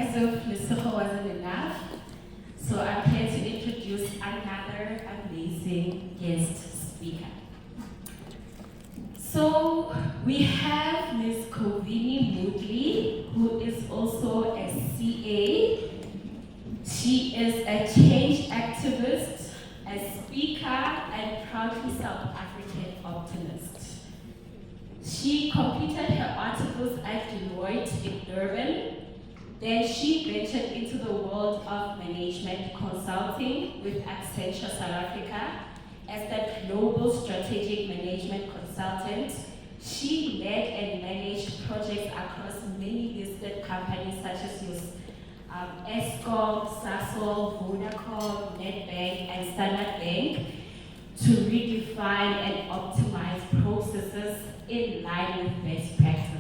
as if Lesotho wasn't enough, so I'm here to introduce another amazing guest speaker. So we have Ms. Kovini Moodley, who is also a CA. She is a change activist, a speaker, and proudly South African optimist. She completed her articles at Deloitte in Durban. Then she ventured into the world of management consulting with Accenture South Africa. As the global strategic management consultant, she led and managed projects across many listed companies such as Eskom, Sasol, Vodacom, Nedbank, and Standard Bank to redefine and optimize processes in line with best practice.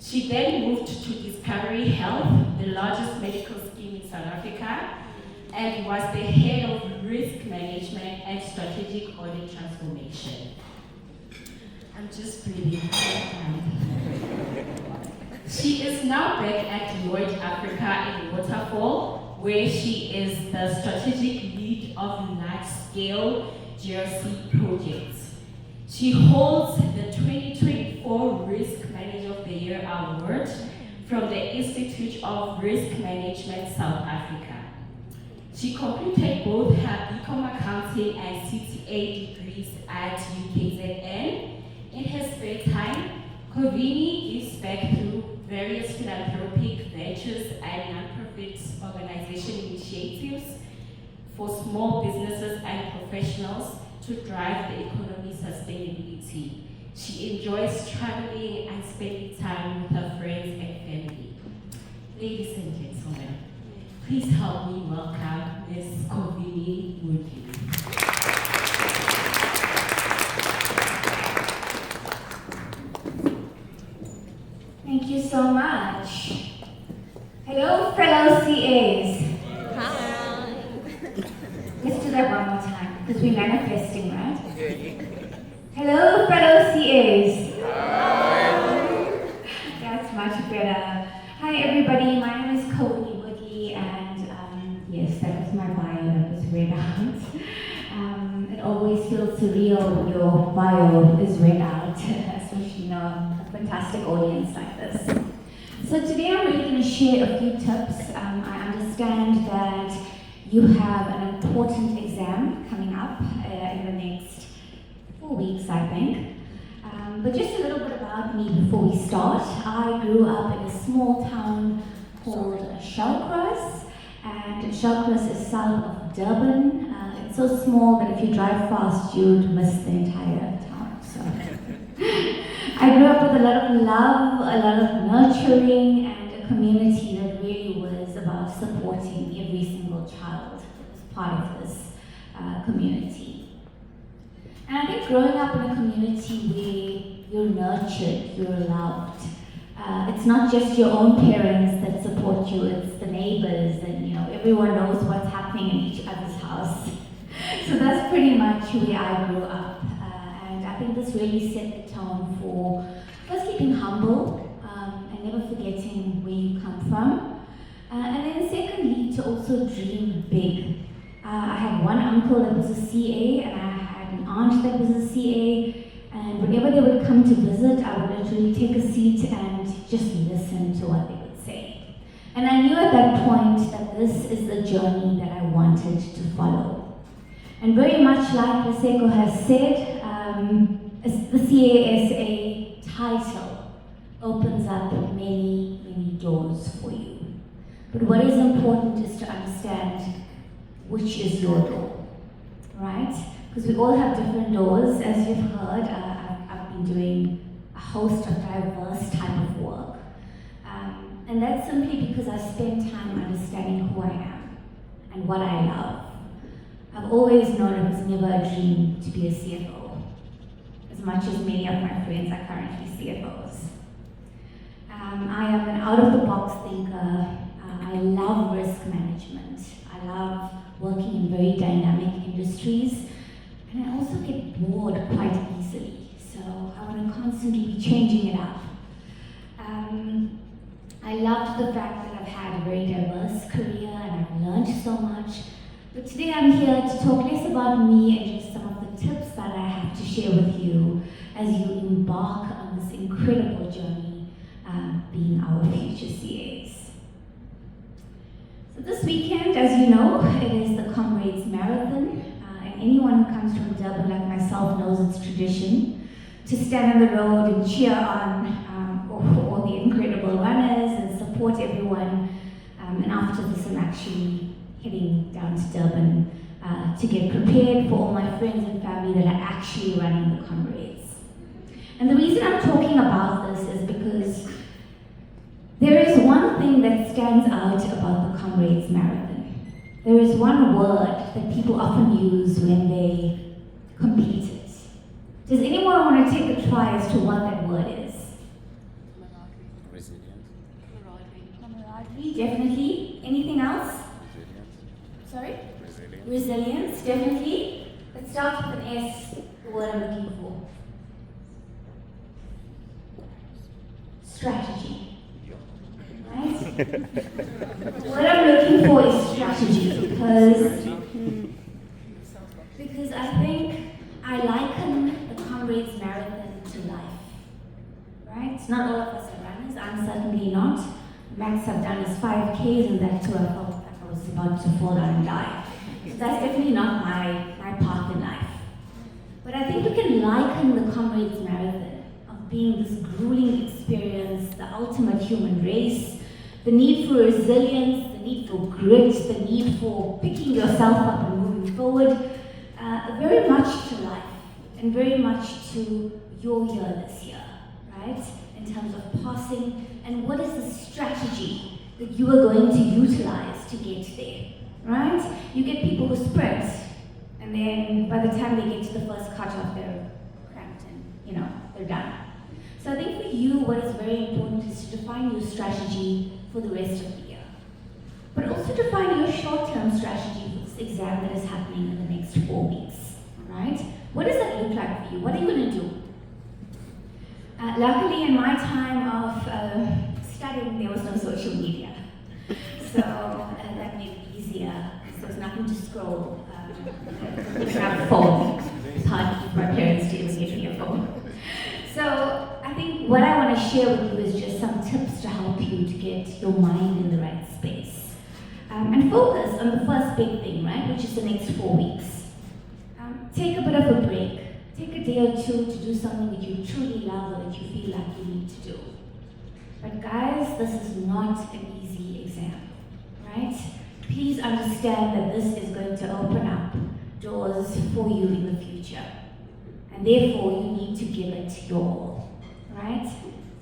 She then moved to Discovery Health, the largest medical scheme in South Africa, and was the head of risk management and strategic audit transformation. I'm just breathing. She is now back at Deloitte Africa in Waterfall, where she is the strategic lead of large-scale GRC projects. She holds the 2024 Risk Manager of the Year award from the Institute of Risk Management South Africa. She completed both her BCom Accounting and CTA degrees at UKZN. In her spare time, Kovini gives back through various philanthropic ventures and non-profit organization initiatives for small businesses and professionals to drive the economy's sustainability. She enjoys traveling and spending time with her friends and family. Ladies and gentlemen, please help me welcome Ms. Kovini Moodley. Thank you so much. Hello, fellow CAs. Hi. Let's do that one more time, because we're manifesting, right? Hello, fellow CAs. Hi. That's much better. Hi, everybody. My name is Kovini Moodley, and yes, that was my bio that was read out. It always feels surreal when your bio is read out, especially in a fantastic audience like this. So today I'm really going to share a few tips. I understand that you have an important exam coming up in the next 4 weeks, I think. But just a little bit about me before we start. I grew up in a small town called Shallcross, and Shallcross is south of Durban. It's so small that if you drive fast, you'd miss the entire town. So I grew up with a lot of love, a lot of nurturing, and a community that really was about supporting every single child that was part of this community. And I think growing up in a community where you're nurtured, you're loved, it's not just your own parents that support you, it's the neighbors, and everyone knows what's happening in each other's house. So that's pretty much where I grew up. And I think this really set the tone for first being humble and never forgetting where you come from. And then secondly, to also dream big. I had one uncle that was a CA, and I had an aunt that was a CA. And whenever they would come to visit, I would literally take a seat and just listen to what they would say. And I knew at that point that this is the journey that I wanted to follow. And very much like Leseko has said, the CASA title opens up many, many doors for you. But what is important is to understand which is your door, right? Because we all have different doors. As you've heard, I've been doing a host of diverse type of work. And that's simply because I spend time understanding who I am and what I love. I've always known it was never a dream to be a CFO, as much as many of my friends are currently CFOs. I am an out-of-the-box thinker. I love risk management. I love working in very dynamic industries. And I also get bored quite easily. So I want to constantly be changing it up. I loved the fact that I've had a very diverse career and I've learned so much. But today I'm here to talk less about me and just some of the tips that I have to share with you as you embark on this incredible journey being our future CAs. So this weekend, as you know, it is the Comrades Marathon. And anyone who comes from Durban like myself knows it's tradition to stand on the road and cheer on all the incredible runners and support everyone. And after this, I'm actually heading down to Durban to get prepared for all my friends and family that are actually running the Comrades. And the reason I'm talking about this is because there is one thing that stands out about the Comrades Marathon. There is one word that people often use when they complete it. Does anyone want to take a try as to what that word is? Resilient. Camaraderie, definitely. Anything else? Resilience. Sorry? Resilient. Resilience, definitely. It starts with an S, the word I'm looking for. Strategy. Right? What I'm looking for is strategy because I think I liken the Comrades Marathon to life. Right? Not all of us are runners. I'm certainly not. Max have done his 5Ks and that too I felt like I was about to fall down and die. So that's definitely not my path in life. But I think we can liken the Comrades Marathon of being this grueling experience, the ultimate human race, the need for resilience, the need for grit, the need for picking yourself up and moving forward, very much to life and very much to your year this year, right? In terms of passing and what is the strategy that you are going to utilize to get there, right? You get people who sprint and then by the time they get to the first cutoff, they're cramped and, they're done. So I think for you, what is very important is to define your strategy for the rest of the year. But also define your short-term strategy for this exam that is happening in the next 4 weeks, right? What does that look like for you? What are you going to do? Luckily, in my time of studying, there was no social media. So that made it easier. So there's nothing to scroll. We didn't have a phone. It's hard to keep our parents to even give me a phone. So I think what I want to share with you is just some tips to help you to get your mind in the right space. And focus on the first big thing, right, which is the next 4 weeks. Take a bit of a break. Take a day or two to do something that you truly love or that you feel like you need to do. But guys, this is not an easy exam, right? Please understand that this is going to open up doors for you in the future. And therefore, you need to give it your all, right?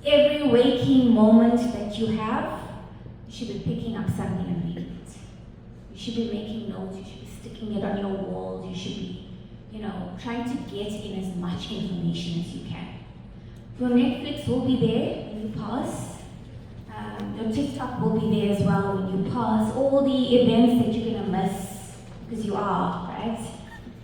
Every waking moment that you have, you should be picking up something and reading it. You should be making notes, you should be sticking it on your walls, you should be, trying to get in as much information as you can. Your Netflix will be there when you pass. Your TikTok will be there as well when you pass. All the events that you're gonna miss, because you are, right?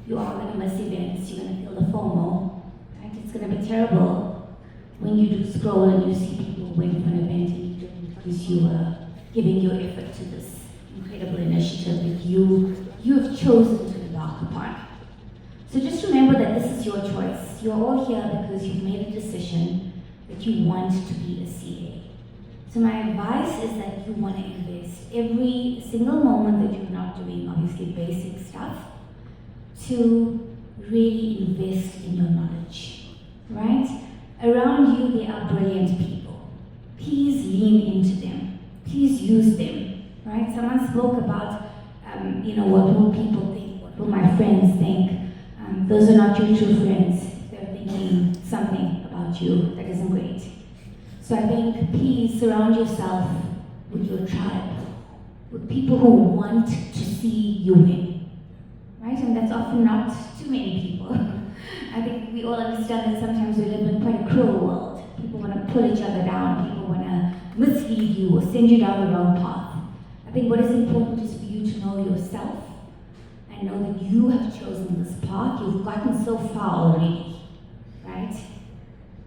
You are gonna miss events, you're gonna feel the FOMO, right? It's gonna be terrible when you do scroll and you see people went for an event and you didn't because you were giving your effort to this incredible initiative that you have chosen to embark upon. So just remember that this is your choice. You're all here because you've made a decision that you want to be a CA. So my advice is that you want to invest every single moment that you're not doing, obviously basic stuff, to really invest in your knowledge, right? Around you, there are brilliant people. Please lean into them. Please use them, right? Someone spoke about, what will people think? What will my friends think? Those are not your true friends. They're thinking something about you that isn't great. So I think please surround yourself with your tribe, with people who want to see you win, right? And that's often not too many people. I think we all understand that sometimes we live in quite a cruel world. People want to pull each other down. People want to mislead you or send you down the wrong path. I think what is important is for you to know yourself and know that you have chosen this path. You've gotten so far already, right?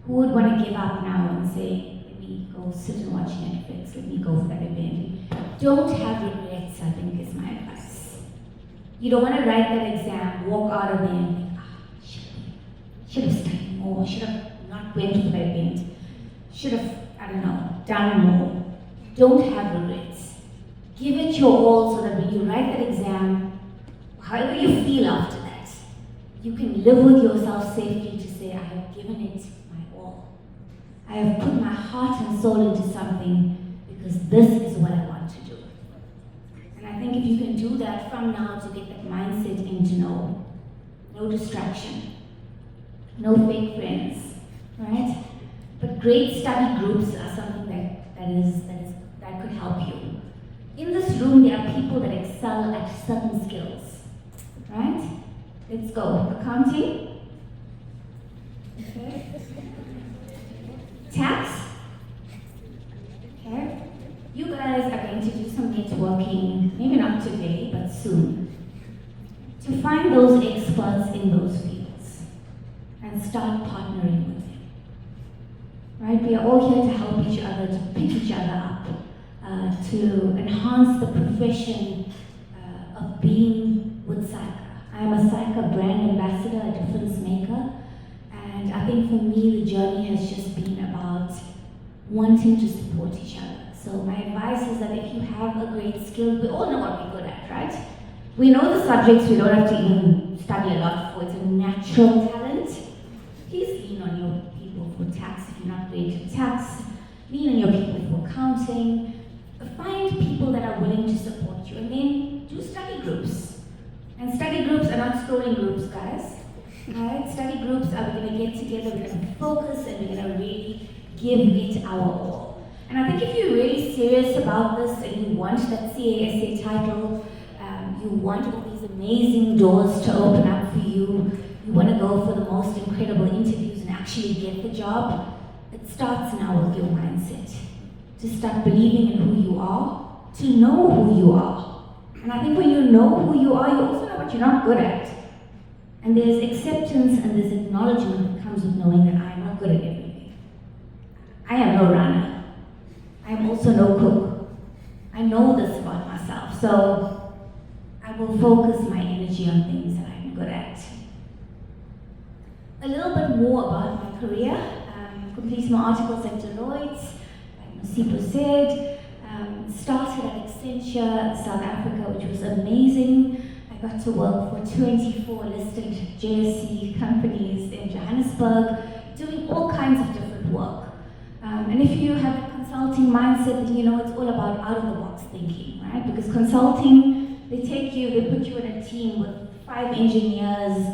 Who would want to give up now and say, let me go sit and watch Netflix, let me go for that event? Don't have regrets, I think is my advice. You don't want to write that exam, walk out of there and think, should have studied more, should have not went for that event, should have, I don't know, done more. Don't have regrets. Give it your all so that when you write that exam, however you feel after that, you can live with yourself safely to say, I have given it my all. I have put my heart and soul into something because this is what I want to do. And I think if you can do that from now to get that mindset into no distraction, no fake friends, right? But great study groups are something that could help you. In this room, there are people that excel at certain skills, right? Let's go. Accounting. Okay. Tax. Okay. You guys are going to do some networking, maybe not today, but soon, to find those experts in those fields and start partnering with them. Right? We are all here to help each other, to pick each other up, to enhance the profession of being with SAICA. I am a SAICA brand ambassador, a difference maker, and I think for me the journey has just been about wanting to support each other. So my advice is that if you have a great skill, we all know what we're good at, right? We know the subjects we don't have to even study a lot for, it's a natural talent. Please lean on your people for tax if you're not great at tax. Lean on your people for accounting. Find people that are willing to support you, and then do study groups. And study groups are not scrolling groups, guys. Right? Study groups are we're going to get together, we're going to focus, and we're going to really give it our all. And I think if you're really serious about this and you want that CASA title, you want all these amazing doors to open up for you, you want to go for the most incredible interviews and actually get the job, it starts now with your mindset. To start believing in who you are, to know who you are. And I think when you know who you are, you also know what you're not good at. And there's acceptance and there's acknowledgement that comes with knowing that I am not good at everything. I am no runner. I am also no cook. I know this about myself, so I will focus my energy on things that I'm good at. A little bit more about my career. Completed my articles at Deloitte. Masipo said, started at Accenture, South Africa, which was amazing. I got to work for 24 listed JSE companies in Johannesburg, doing all kinds of different work. And if you have a consulting mindset, then you know it's all about out-of-the-box thinking, right? Because consulting, they put you in a team with 5 engineers,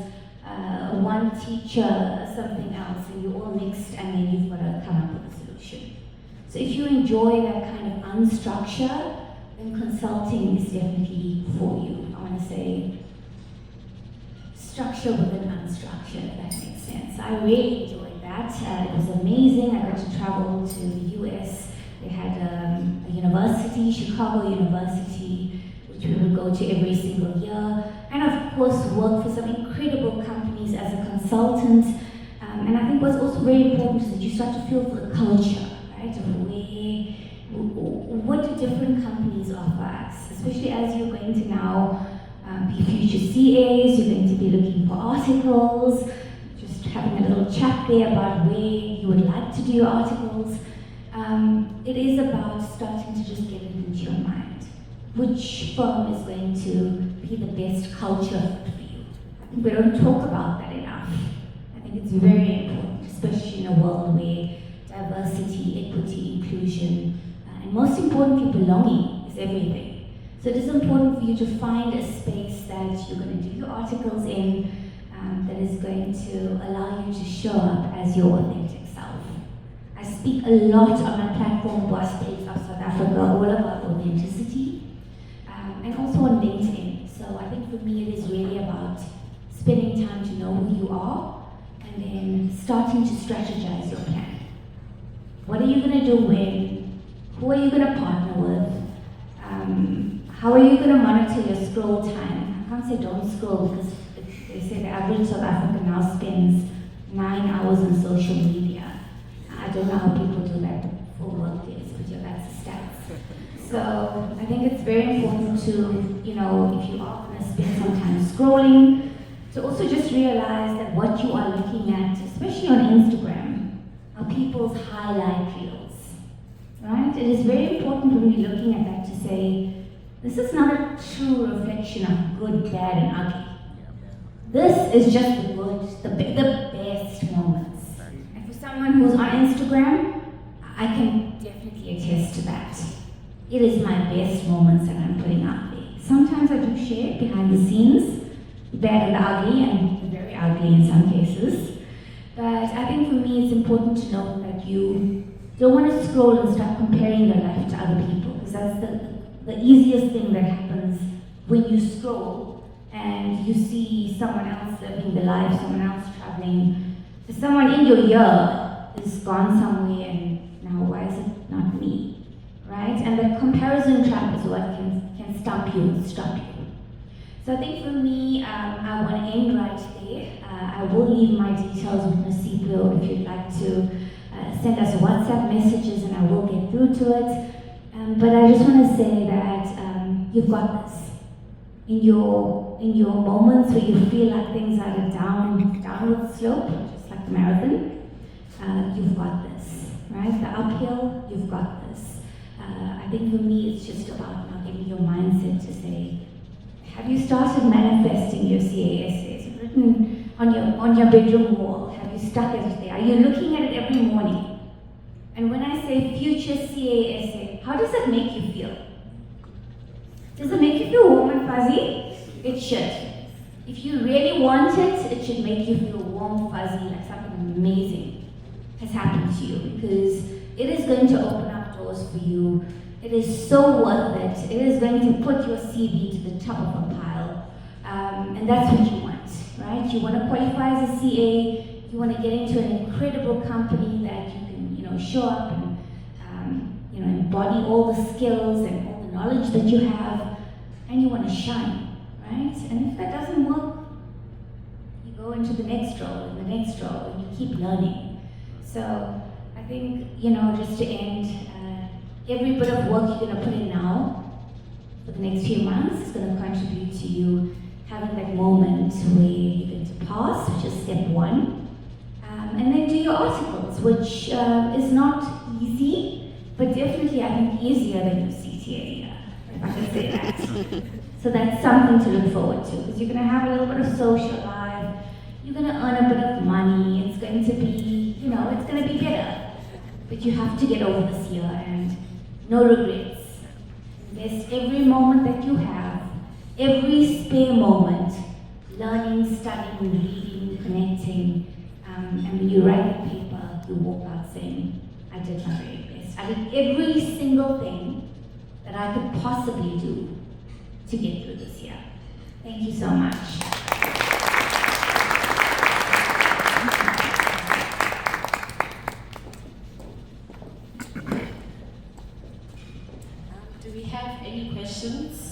1 teacher, something else, and you're all mixed, and then you've got to come up with a solution. So if you enjoy that kind of unstructure, then consulting is definitely for you. I want to say structure within unstructure, if that makes sense. I really enjoyed that. It was amazing. I got to travel to the US. They had a university, Chicago University, which we would go to every single year. And of course, work for some incredible companies as a consultant. And I think what's also very important is that you start to feel for the culture. Of what do different companies offer us, especially as you're going to now be future CAs, you're going to be looking for articles, just having a little chat there about where you would like to do your articles. It is about starting to just get it into your mind. Which firm is going to be the best culture fit for you? I think we don't talk about that enough. I think it's very important, especially in a world where diversity, equity, inclusion, and most importantly, belonging is everything. So it is important for you to find a space that you're going to do your articles in that is going to allow you to show up as your authentic self. I speak a lot on my platform, Boss Babes of South Africa, all about authenticity, and also on LinkedIn. So I think for me it is really about spending time to know who you are and then starting to strategize your plan. What are you going to do when? Who are you going to partner with? How are you going to monitor your scroll time? I can't say don't scroll because they say the average South African now spends 9 hours on social media. I don't know how people do that for work days, but yeah, that's the stats. So I think it's very important to, if you are going to spend some time scrolling, to also just realize that what you are looking at, especially on Instagram, are people's highlight reels, right? It is very important when you're looking at that to say, this is not a true reflection of good, bad, and ugly. This is just the good, the best moments. And for someone who's on Instagram, I can definitely attest to that. It is my best moments that I'm putting out there. Sometimes I do share behind the scenes, the bad and the ugly, and the very ugly in some cases. But I think for me it's important to know that you don't want to scroll and start comparing your life to other people, because that's the easiest thing that happens when you scroll and you see someone else living the life, someone else traveling. Someone in your year is gone somewhere and now why is it not me, right? And the comparison trap is what can stop you and stop you. So I think for me, I want to end right there. I will leave my details with Nosipho if you'd like to send us WhatsApp messages and I will get through to it. But I just want to say that you've got this. In your moments where you feel like things are a downward slope, just like the marathon, you've got this, right? The uphill, you've got this. I think for me, it's just about now getting your mindset to say, have you started manifesting your CASA? Is it written on your bedroom wall? Have you stuck it there? Are you looking at it every morning? And when I say future CASA, how does that make you feel? Does it make you feel warm and fuzzy? It should. If you really want it, it should make you feel warm, fuzzy, like something amazing has happened to you, because it is going to open up doors for you. It is so worth it. It is going to put your CV to the top of a pile. And that's what you want, right? You want to qualify as a CA. You want to get into an incredible company that you can, show up and, embody all the skills and all the knowledge that you have, and you want to shine, right? And if that doesn't work, you go into the next role and the next role, and you keep learning. So I think, just to end, every bit of work you're going to put in now for the next few months is going to contribute to you having that moment where you're going to pass, which is step one, and then do your articles, which is not easy, but definitely I think easier than your CTA, if I can say that. So that's something to look forward to, because you're going to have a little bit of social life, you're going to earn a bit of money, it's going to be, it's going to be better. But you have to get over this year and no regrets. Invest every moment that you have, every spare moment, learning, studying, reading, connecting, and when you write the paper, you walk out saying, I did my very best. I did every single thing that I could possibly do to get through this year. Thank you so much. Do we have any questions?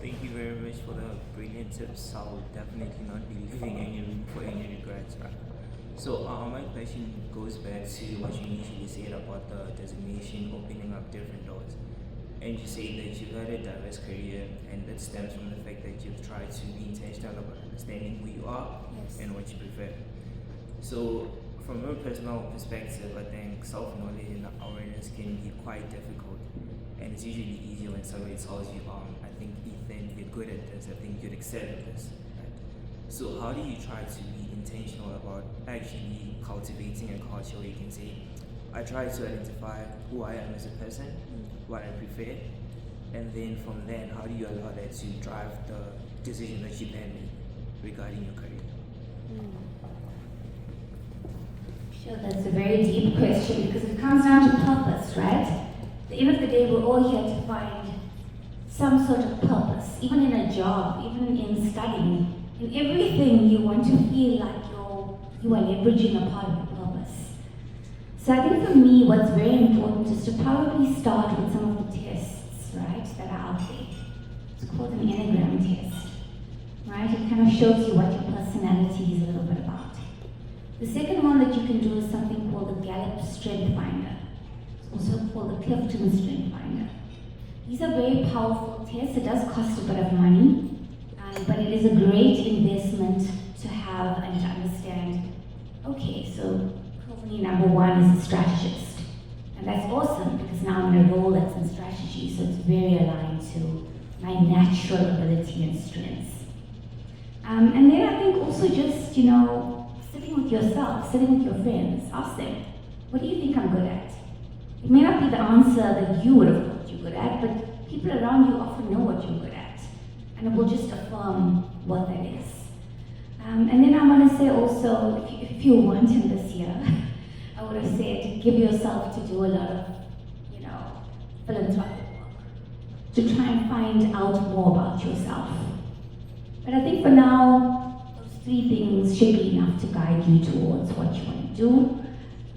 Thank you very much for the brilliant tips. I will definitely not be leaving any room for any regrets, right? So my question goes back to what you initially said about the designation opening up different doors. And you say that you've had a diverse career, and that stems from the fact that you've tried to be intentional about understanding who you are and what you prefer. So from a personal perspective, I think self-knowledge and awareness can be quite difficult. And it's usually easier when somebody tells you, I think Ethan, you're good at this, I think you'd excel at this, right? So how do you try to be intentional about actually cultivating a culture where you can say, I try to identify who I am as a person, what I prefer, and then from then, how do you allow that to drive the decision that you then make regarding your career? Sure, that's a very deep question, because it comes down to purpose, right? At the end of the day, we're all here to find some sort of purpose, even in a job, even in studying. In everything, you want to feel like you are leveraging a part of your purpose. So I think for me, what's very important is to probably start with some of the tests, right, that are out there. It's called an Enneagram test. right? It kind of shows you what your personality is a little bit about. The second one that you can do is something called the Gallup Strength Finder. It's also called the Clifton Strength Finder. These are very powerful tests. It does cost a bit of money, but it is a great investment to have and to understand, okay, so Coveney number one is a strategist. And that's awesome because now I'm in a role that's in strategy, so it's very aligned to my natural ability and strengths. And then I think also just, sitting with yourself, sitting with your friends, ask them, what do you think I'm good at? It may not be the answer that you would have thought you're good at, but people around you often know what you're good at. And it will just affirm what that is. And then I want to say also, if you want in this year, I would have said give yourself to do a lot of, philanthropic work, to try and find out more about yourself. But I think for now, those three things should be enough to guide you towards what you want to do.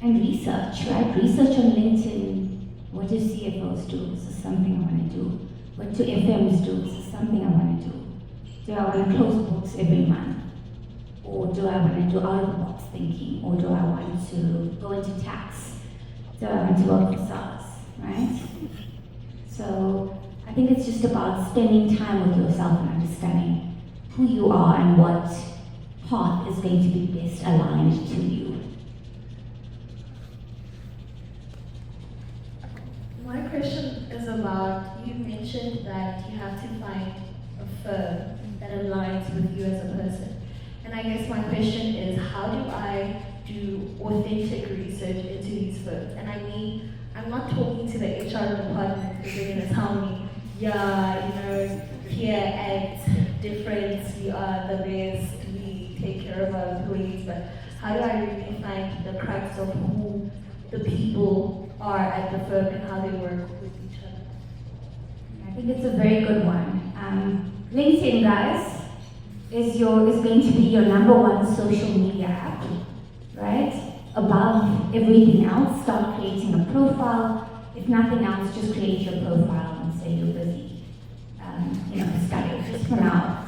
And research, right? Research on LinkedIn. What do CFOs do? This is something I want to do. What do FMs do? This is something I want to do. Do I want to close books every month? Or do I want to do out-of-the-box thinking? Or do I want to go into tax? Do I want to work for SARS, right? So I think it's just about spending time with yourself and understanding who you are and what path is going to be best aligned to you. My question is about, you mentioned that you have to find a firm that aligns with you as a person. And I guess my question is, how do I do authentic research into these firms? And I mean, I'm not talking to the HR department because they're going to tell me, here at Difference, we are the best, we take care of our employees, but how do I really find the crux of who the people are at the firm and how they work with each other? I think it's a very good one. LinkedIn, guys, is going to be your number one social media app, right? Above everything else, start creating a profile. If nothing else, just create your profile and say you're busy, studying, just for now.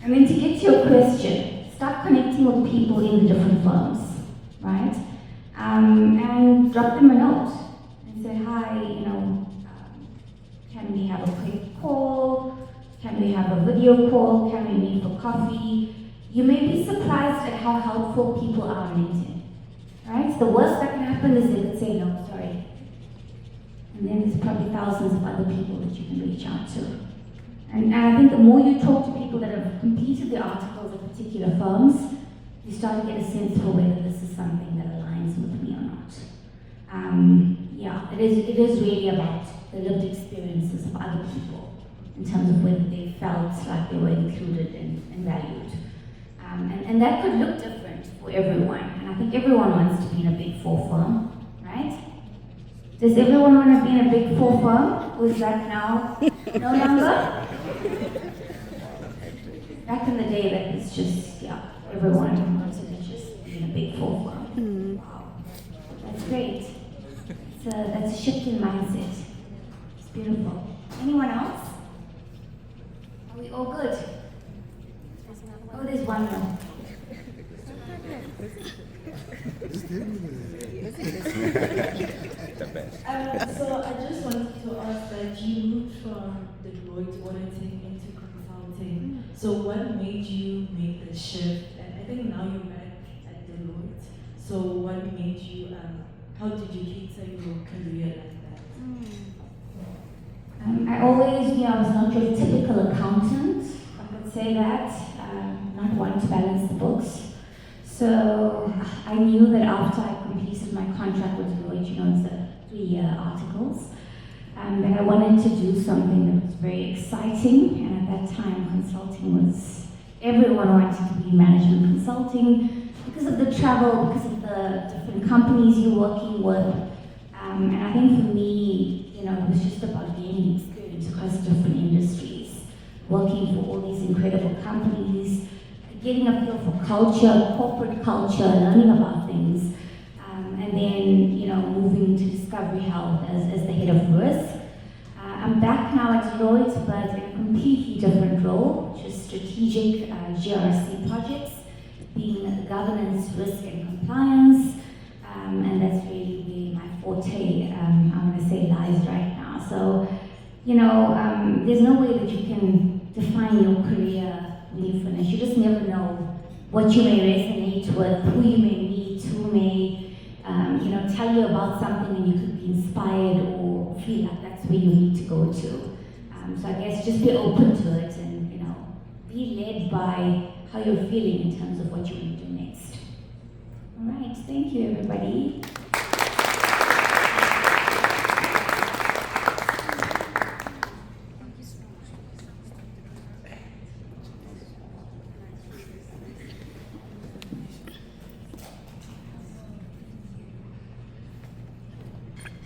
And then to get to your question, start connecting with people in the different firms, right? And drop them a note and say, hi, can we have a quick call? Can we have a video call? Can we meet for coffee? You may be surprised at how helpful people are on LinkedIn, right? The worst that can happen is they would say, no, sorry. And then there's probably thousands of other people that you can reach out to. And I think the more you talk to people that have completed the articles of particular firms, you start to get a sense for whether this is something that aligns with me or not. It is really about the lived experiences of other people in terms of whether they felt like they were included and valued. And that could look different for everyone. And I think everyone wants to be in a Big Four firm, right? Does everyone want to be in a Big Four firm? Or is that now no longer? Back in the day, that was just, everyone wanted to just be in a Big Four firm. Wow, that's great. That's a shift in mindset. It's beautiful. Anyone else? Are we all good? Oh, there's one more. So I just wanted to ask that you moved from the Deloitte auditing into consulting. So what made you make the shift? And I think now you're back at Deloitte. So what made you, how did you cater your career like that? I always knew I was not your typical accountant, I could say that, not one to balance the books. So I knew that after I completed my contract with Deloitte, it's the 3-year articles, that I wanted to do something that was very exciting. And at that time, consulting was, everyone wanted to be management consulting because of the travel, because of the different companies you're working with. And I think for me, it was just about gaining experience across different industries, working for all these incredible companies, getting a feel for culture, corporate culture, learning about things, and then, moving to Discovery Health as the head of risk. I'm back now at Deloitte, but in a completely different role, just strategic GRC projects, being governance, risk, and compliance, and that's really where my forte, I'm going to say, lies right now. So, you know, there's no way that you can define your career when you finish. You just never know what you may resonate with, who you may meet, who may, you know, tell you about something and you could be inspired or feel like that's where you need to go to. So I guess just be open to it and, you know, be led by how you're feeling in terms of what you want to do next. All right, thank you, everybody.